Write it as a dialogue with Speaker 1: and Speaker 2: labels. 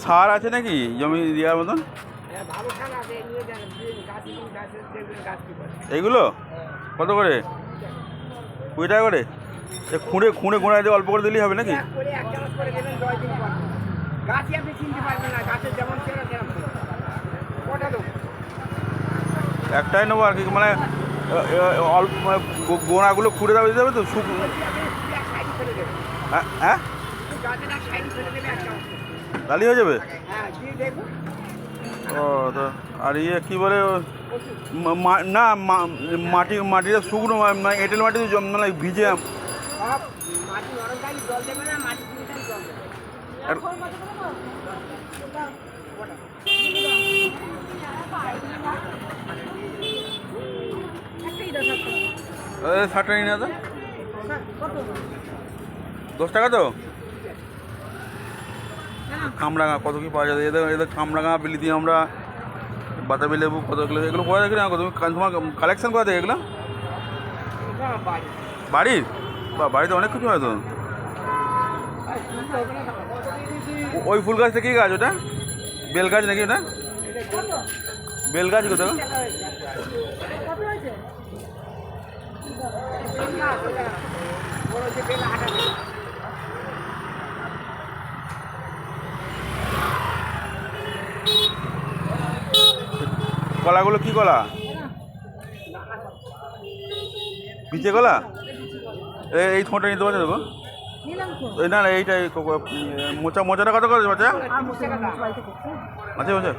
Speaker 1: সার আছে নাকি জমি দেওয়ার মতন? এইগুলো কত করে? 20 টাকা করে? খুঁড়ে খুঁড়ে গোড়ায় দিয়ে অল্প করে দিলেই হবে নাকি? একটাই নেবো আর কি, মানে অল্প গোড়াগুলো খুঁড়ে দেওয়া দিতে হবে তো? হ্যাঁ হ্যাঁ, তাহলেই হয়ে যাবে। ও তো আর ইয়ে কী বলে না মাটিটা শুকনো, মানে এঁটেল মাটিতে মানে ভিজে ষাটটা নিয়ে না তো 10 টাকা তো। কামরাঙা কত কি পাওয়া যায় এদের? এদের কামরাঙা বিলিতি আমরা বাতাবি লেবু কত এগুলো পাওয়া যায় কিনা? তুমি তোমার কালেকশন করা যায় এগুলো বাড়ির? বা বাড়িতে অনেক কিছু হয় তো। ওই ফুল গাছটা কী গাছ ওটা? বেল গাছ নাকি ওটা? বেল গাছ কোথাও? কলাগুলো কি কলা? পিচে কলা? এই ঠোঁটটা নিতে পারছো দেখো। এই না না এইটাই মোচাটা কত করে মোচা? আচ্ছা আচ্ছা।